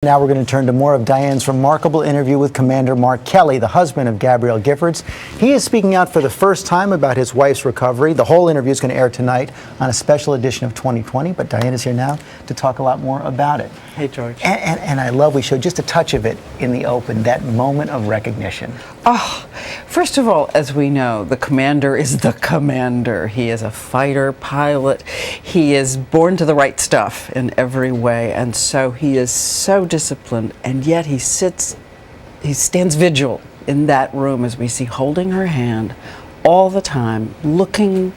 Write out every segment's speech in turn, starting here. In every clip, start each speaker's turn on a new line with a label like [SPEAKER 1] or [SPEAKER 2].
[SPEAKER 1] Now we're going to turn to more of Diane's remarkable interview with Commander Mark Kelly, the husband of Gabrielle Giffords. He is speaking out for the first time about his wife's recovery. The whole interview is going to air tonight on a special edition of 2020, but Diane is here now to talk a lot more about it.
[SPEAKER 2] Hey, George.
[SPEAKER 1] And I love, we showed just a touch of it in the open, that moment of recognition.
[SPEAKER 2] Oh, first of all, as we know, the commander is the commander. He is a fighter pilot. He is born to the right stuff in every way, and so he is so disciplined, and yet he stands vigil in that room, as we see, holding her hand all the time, looking,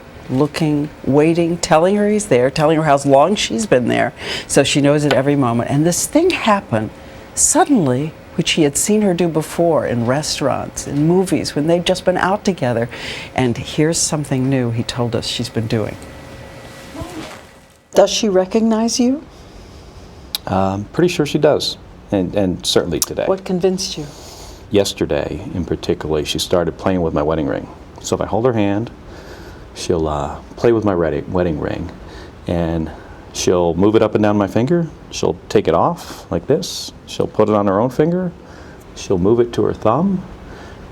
[SPEAKER 2] waiting, telling her he's there, telling her how long she's been there, so she knows at every moment. And this thing happened suddenly, which he had seen her do before in restaurants, in movies, when they'd just been out together. And here's something new he told us she's been doing. Does she recognize you?
[SPEAKER 3] Pretty sure she does, and certainly today.
[SPEAKER 2] What convinced you?
[SPEAKER 3] Yesterday, in particular, she started playing with my wedding ring. So if I hold her hand, she'll play with my wedding ring, and she'll move it up and down my finger. She'll take it off like this. She'll put it on her own finger. She'll move it to her thumb,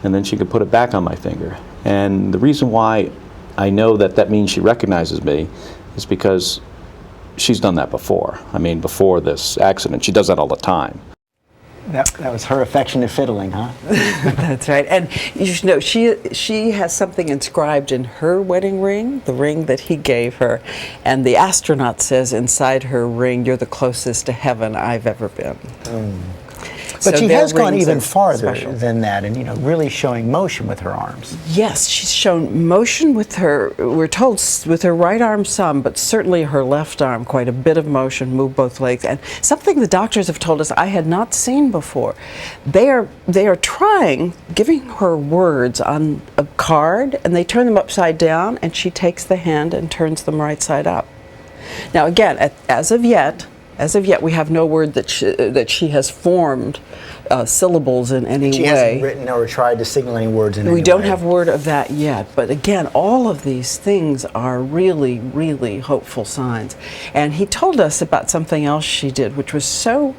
[SPEAKER 3] and then she can put it back on my finger. And the reason why I know that that means she recognizes me is because she's done that before. I mean, before this accident, she does that all the time.
[SPEAKER 1] That was her affectionate fiddling, huh?
[SPEAKER 2] That's right. And you should know, she has something inscribed in her wedding ring, the ring that he gave her, and the astronaut says inside her ring, "You're the closest to heaven I've ever been."
[SPEAKER 1] But
[SPEAKER 2] So
[SPEAKER 1] she has gone even farther
[SPEAKER 2] special
[SPEAKER 1] than that, and really showing motion with her arms.
[SPEAKER 2] Yes, she's shown motion with her, we're told, with her right arm some, but certainly her left arm, quite a bit of motion, move both legs. And something the doctors have told us I had not seen before. They are trying, giving her words on a card, and they turn them upside down, and she takes the hand and turns them right side up. Now again, as of yet, we have no word that she has formed syllables in any way.
[SPEAKER 1] She hasn't written or tried to signal any words in any way.
[SPEAKER 2] We don't have word of that yet. But again, all of these things are really, really hopeful signs. And he told us about something else she did, which was so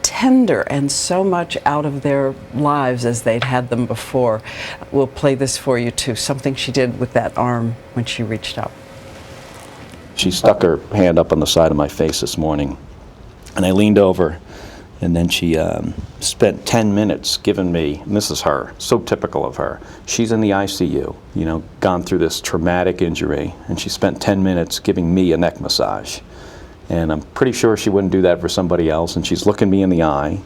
[SPEAKER 2] tender and so much out of their lives as they'd had them before. We'll play this for you too, something she did with that arm when she reached up.
[SPEAKER 3] She stuck her hand up on the side of my face this morning, and I leaned over, and then she spent 10 minutes giving me, and this is her, so typical of her. She's in the ICU, gone through this traumatic injury, and she spent 10 minutes giving me a neck massage. And I'm pretty sure she wouldn't do that for somebody else, and she's looking me in the eye.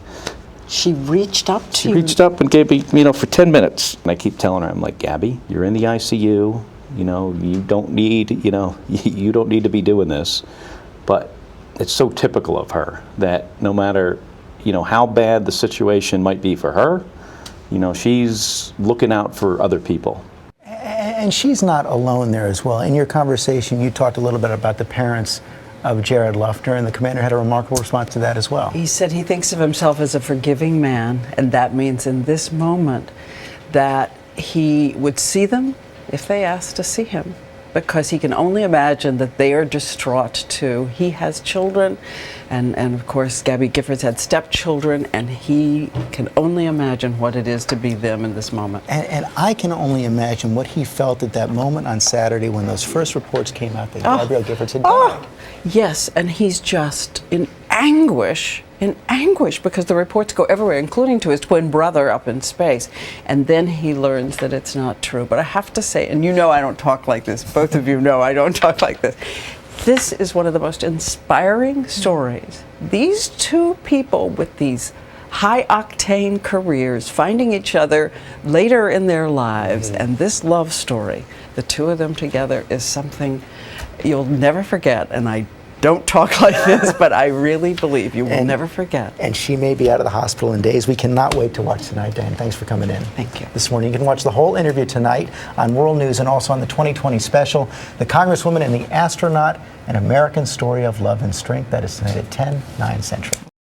[SPEAKER 2] She reached up to you?
[SPEAKER 3] She reached up and gave me, for 10 minutes. And I keep telling her, I'm like, Gabby, you're in the ICU, you don't need, you don't need to be doing this. But it's so typical of her that no matter, how bad the situation might be for her, she's looking out for other people.
[SPEAKER 1] And she's not alone there as well. In your conversation, you talked a little bit about the parents of Jared Luffner, and the commander had a remarkable response to that as well.
[SPEAKER 2] He said he thinks of himself as a forgiving man, and that means in this moment that he would see them if they asked to see him, because he can only imagine that they are distraught too. He has children, and of course Gabby Giffords had stepchildren, and he can only imagine what it is to be them in this moment.
[SPEAKER 1] And I can only imagine what he felt at that moment on Saturday when those first reports came out that Gabrielle Giffords had died.
[SPEAKER 2] Yes, and he's just in anguish, because the reports go everywhere, including to his twin brother up in space. And then he learns that it's not true. But I have to say, and I don't talk like this, both of you know I don't talk like this. This is one of the most inspiring stories. These two people with these high-octane careers finding each other later in their lives, and this love story, the two of them together, is something you'll never forget. And I don't talk like this, but I really believe you will never forget.
[SPEAKER 1] And she may be out of the hospital in days. We cannot wait to watch tonight, Diane. Thanks for coming in.
[SPEAKER 2] Thank you.
[SPEAKER 1] This morning, you can watch the whole interview tonight on World News and also on the 2020 special, The Congresswoman and the Astronaut, An American Story of Love and Strength. That is tonight at 10, 9 Central.